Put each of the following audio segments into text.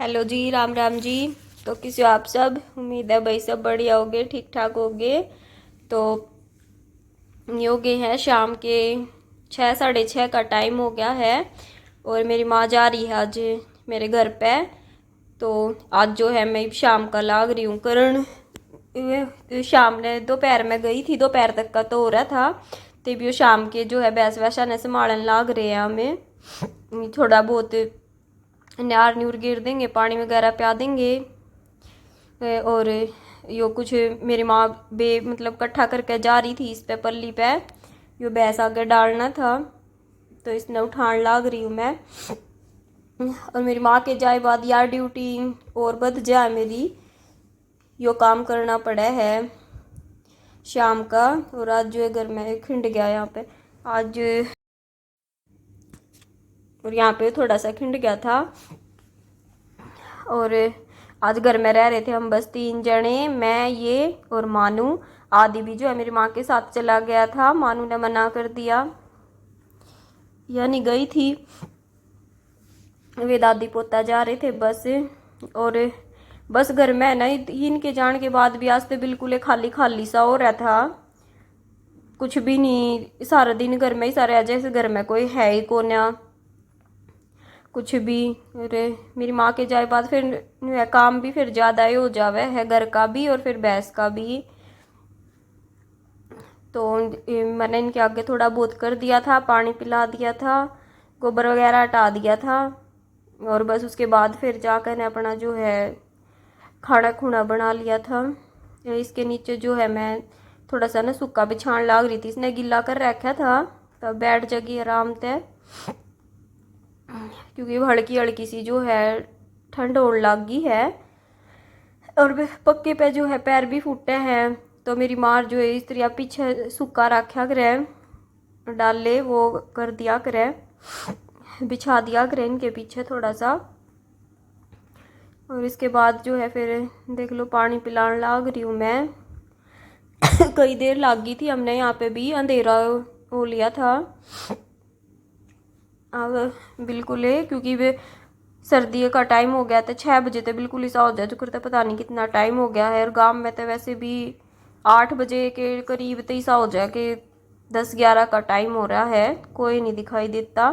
Hello जी, राम राम जी। तो किसी आप सब, उम्मीद है भाई सब बढ़िया होगे, ठीक ठाक होगे। तो ये हो गए हैं शाम के 6 साढ़े 6 का टाइम हो गया है और मेरी माँ जा रही है आज मेरे घर पे। तो आज जो है मैं शाम का लाग रही हूँ करण। शाम ने दोपहर में गई थी, दोपहर तक का तो हो रहा था, तभी वो शाम के जो है भैंस वैसा ने संभालन लाग रहे हैं हमें। थोड़ा बहुत नार न्यूर गिर देंगे, पानी वगैरह पिया देंगे। और यो कुछ मेरी माँ बे मतलब इकट्ठा करके जा रही थी इस पे पल्ली पे, यो भैंस आगे डालना था तो इसने उठान लाग रही हूँ मैं। और मेरी माँ के जाए बाद यार ड्यूटी और बढ़ जाए मेरी, यो काम करना पड़ा है शाम का। और आज जो है घर में खिंड गया यहाँ पे आज, और यहाँ पे थोड़ा सा खिंड गया था। और आज घर में रह रहे थे हम बस 3 जने, मैं ये और मानू। आदि भी जो है मेरी माँ के साथ चला गया था, मानू ने मना कर दिया, यानी गई थी। वे दादी पोता जा रहे थे बस। और बस घर में ना इनके जाने के बाद भी आज तो बिल्कुल खाली खाली सा हो रहा था, कुछ भी नहीं। सारा दिन घर में ही सारे, जैसे घर में कोई है ही कोन्या कुछ भी। अरे मेरी माँ के जाए बाद फिर काम भी फिर ज़्यादा ही हो जावे है, घर का भी और फिर भैंस का भी। तो मैंने इनके आगे थोड़ा बहुत कर दिया था, पानी पिला दिया था, गोबर वगैरह हटा दिया था। और बस उसके बाद फिर जाकर अपना जो है खाना खुना बना लिया था। इसके नीचे जो है मैं थोड़ा सा ना सूखा बिछान लाग रही थी, इसने गिल्ला कर रखा था, तब बैठ जगी आराम से, क्योंकि हल्की हल्की सी जो है ठंड होने लग गई है। और पक्के पे जो है पैर भी फूटे हैं, तो मेरी माँ जो है इस तरह पीछे सूखा रखा करे, डाले वो कर दिया करे, बिछा दिया करे इनके पीछे थोड़ा सा। और इसके बाद जो है फिर देख लो पानी पिलाने लाग रही हूँ मैं। कई देर लग गई थी, हमने यहाँ पे भी अंधेरा हो लिया था अब बिल्कुल है, क्योंकि वे सर्दी का टाइम हो गया था, 6 बजे तो बिल्कुल ऐसा हो जाए जो करता पता नहीं कितना टाइम हो गया है। और गांव में तो वैसे भी 8 बजे के करीब तो ऐसा हो जाए कि 10-11 का टाइम हो रहा है, कोई नहीं दिखाई देता।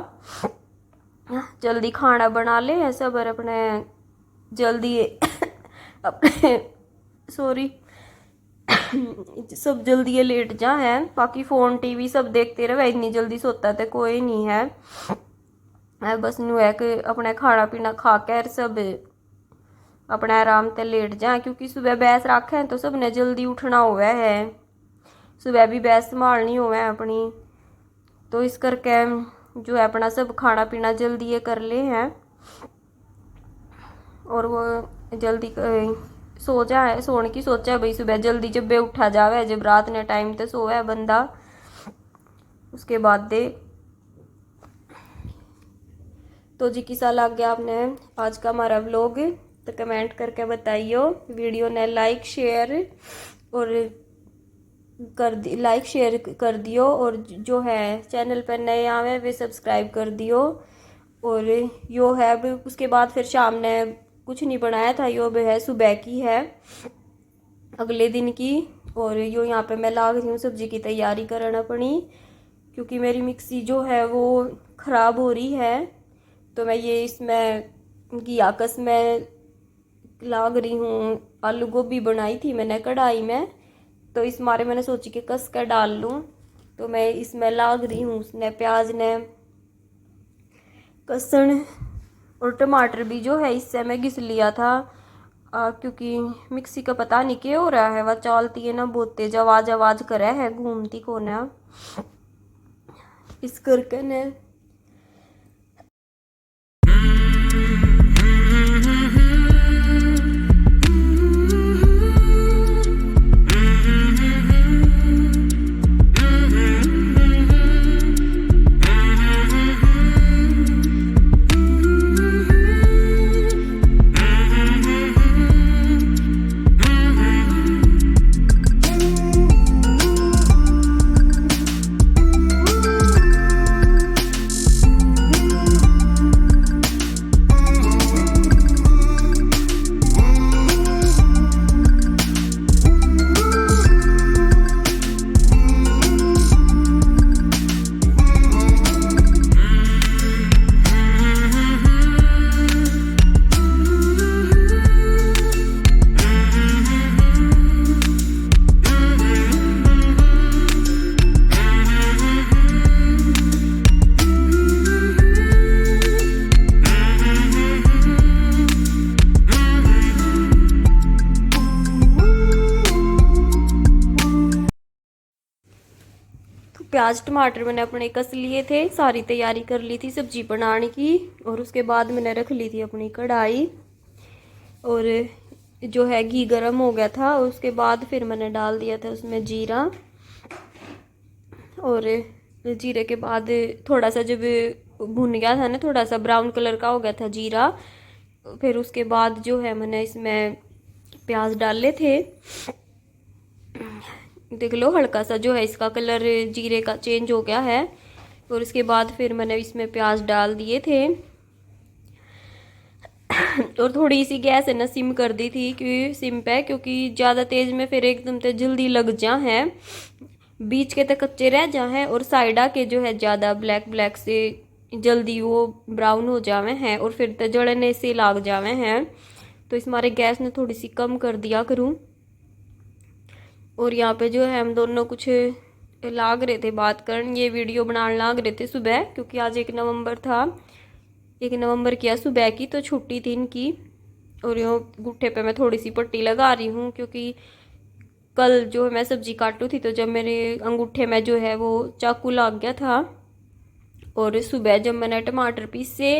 जल्दी खाना बना ले है सब, और अपने जल्दी अपने सॉरी सब जल्दी ये लेट जा है, बाकी फ़ोन टीवी सब देखते रहे, इतनी जल्दी सोता तो कोई नहीं है। बस नू है कि अपना खाना पीना खा कर सब अपना आराम से लेट जाए, क्योंकि सुबह भैंस रखे हैं तो सब ने जल्दी उठना हुआ है, सुबह भी भैंस संभालनी हुआ है अपनी। तो इस करके जो है अपना सब खाना पीना जल्दी ये कर ले हैं, और वो जल्दी सो जाए, सोने की सोचा है भाई, सुबह जल्दी जब बे उठा जावे, जब रात ने टाइम तो सोया है बंदा, उसके बाद दे। तो जी किसा लग गया आपने आज का हमारा व्लॉग, तो कमेंट करके बताइयो। वीडियो ने लाइक शेयर कर दियो, और जो है चैनल पर नए आवे वे सब्सक्राइब कर दियो। और यो है उसके बाद फिर शाम ने कुछ नहीं बनाया था, यो है सुबह की है अगले दिन की। और यो यहाँ पे मैं लाग रही हूँ सब्जी की तैयारी करना अपनी, क्योंकि मेरी मिक्सी जो है वो ख़राब हो रही है, तो मैं ये इसमें घिया कस में लाग रही हूँ। आलू गोभी बनाई थी मैंने कढ़ाई में, तो इस मारे मैंने सोची कि कस कर डाल लूँ, तो मैं इसमें लाग रही हूँ। उसने प्याज ने कसण और टमाटर भी जो है इससे मैं घिस लिया था, क्योंकि मिक्सी का पता नहीं क्या हो रहा है, वह चलती है ना बहुत तेज आवाज़ आवाज़ करे है, घूमती कौन है इस करके ने। प्याज टमाटर मैंने अपने कस लिए थे, सारी तैयारी कर ली थी सब्जी बनाने की। और उसके बाद मैंने रख ली थी अपनी कढ़ाई, और जो है घी गरम हो गया था। उसके बाद फिर मैंने डाल दिया था उसमें जीरा, और जीरे के बाद थोड़ा सा जब भुन गया था ना, थोड़ा सा ब्राउन कलर का हो गया था जीरा, फिर उसके बाद जो है मैंने इसमें प्याज डाले थे। देख लो हल्का सा जो है इसका कलर जीरे का चेंज हो गया है। और उसके बाद फिर मैंने इसमें प्याज डाल दिए थे, और थोड़ी सी गैस है ना सिम कर दी थी कि सिम पे, क्योंकि ज़्यादा तेज़ में फिर एकदम से जल्दी लग जा है, बीच के तक कच्चे रह जा हैं, और साइडा के जो है ज़्यादा ब्लैक ब्लैक से जल्दी वो ब्राउन हो जावे हैं, और फिर तो जड़ने से लाग जावे हैं। तो इस मारे गैस ने थोड़ी सी कम कर दिया करूँ। और यहाँ पे जो है हम दोनों कुछ लाग रहे थे बात करन, ये वीडियो बनाने लाग रहे थे सुबह, क्योंकि आज 1 नवंबर था। 1 नवंबर किया सुबह की, तो छुट्टी थी इनकी। और यो गुट्ठे पे मैं थोड़ी सी पट्टी लगा रही हूँ, क्योंकि कल जो मैं सब्जी काटू थी तो जब मेरे अंगूठे में जो है वो चाकू लग गया था। और सुबह जब मैंने टमाटर पीसे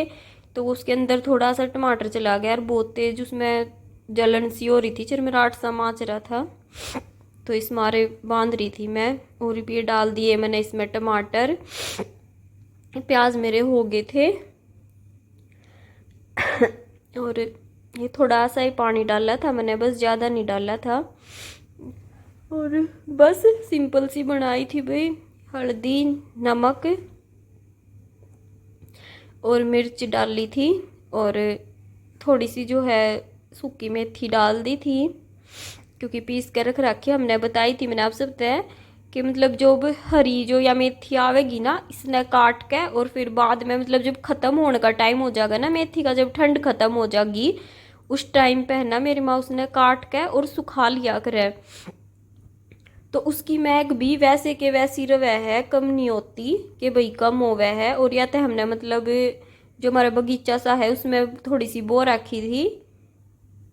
तो उसके अंदर थोड़ा सा टमाटर चला गया, और बहुत तेज उसमें जलन सी हो रही थी, चिरमिराट सा माच रहा था। तो इस मारे बांध रही थी मैं, और ये डाल दिए मैंने इसमें टमाटर। प्याज मेरे हो गए थे, और ये थोड़ा सा ही पानी डाला था मैंने, बस ज़्यादा नहीं डाला था। और बस सिंपल सी बनाई थी भाई, हल्दी नमक और मिर्च डाली थी, और थोड़ी सी जो है सूखी मेथी डाल दी थी, क्योंकि पीस कर रख रखी हमने, बताई थी मैंने आपसे बताया कि मतलब जो हरी जो या मेथी आवेगी ना, इसने काट के, और फिर बाद में मतलब जब ख़त्म होने का टाइम हो जाएगा ना मेथी का, जब ठंड ख़त्म हो जाएगी उस टाइम पे है ना मेरी माँ उसने काट के और सुखा लिया करे, तो उसकी महक भी वैसे के वैसी रवे है, कम नहीं होती कि भाई कम होवे है। और या तो हमने मतलब जो हमारा बगीचा सा है उसमें थोड़ी सी बो रखी थी,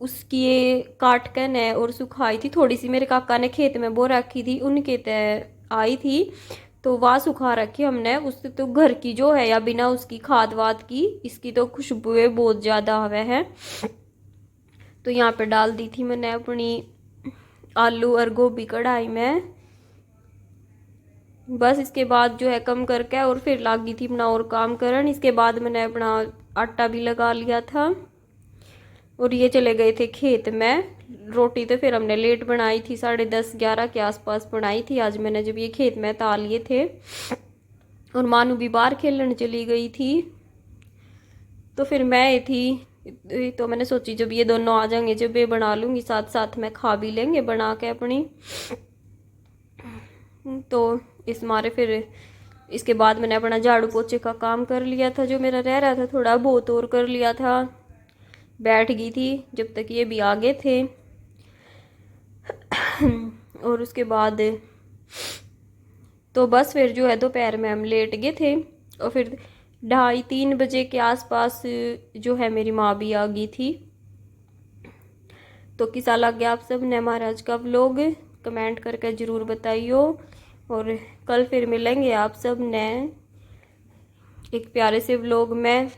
उसकी ये काट कर ने और सुखाई थी। थोड़ी सी मेरे काका ने खेत में बो रखी थी, उनके तय आई थी, तो वहाँ सुखा रखी हमने। उससे तो घर की जो है या बिना उसकी खाद वाद की, इसकी तो खुशबुएं बहुत ज़्यादा हवे है। तो यहाँ पे डाल दी थी मैंने अपनी आलू और गोभी कढ़ाई में। बस इसके बाद जो है कम करके और फिर लागी थी अपना और काम करन। इसके बाद मैंने अपना आटा भी लगा लिया था, और ये चले गए थे खेत में। रोटी तो फिर हमने लेट बनाई थी, 10:30-11 के आसपास बनाई थी आज मैंने, जब ये खेत में ता लिए थे। और मानू भी बाहर खेलने चली गई थी, तो फिर मैं थी, तो मैंने सोची जब ये दोनों आ जाएंगे जब ये बना लूँगी, साथ साथ में खा भी लेंगे बना के अपनी। तो इस मारे फिर इसके बाद मैंने अपना झाड़ू पोछे का काम कर लिया था, जो मेरा रह रहा था थोड़ा बहुत और कर लिया था। बैठ गई थी जब तक ये भी आगे थे। और उसके बाद तो बस फिर जो है दोपहर में हम लेट गए थे, और फिर 2:30-3 बजे के आसपास जो है मेरी माँ भी आ गई थी। तो कैसा लग गया आप सब ने हमारा आज का व्लॉग, कमेंट करके ज़रूर बताइयो। और कल फिर मिलेंगे आप सब ने एक प्यारे से व्लॉग में।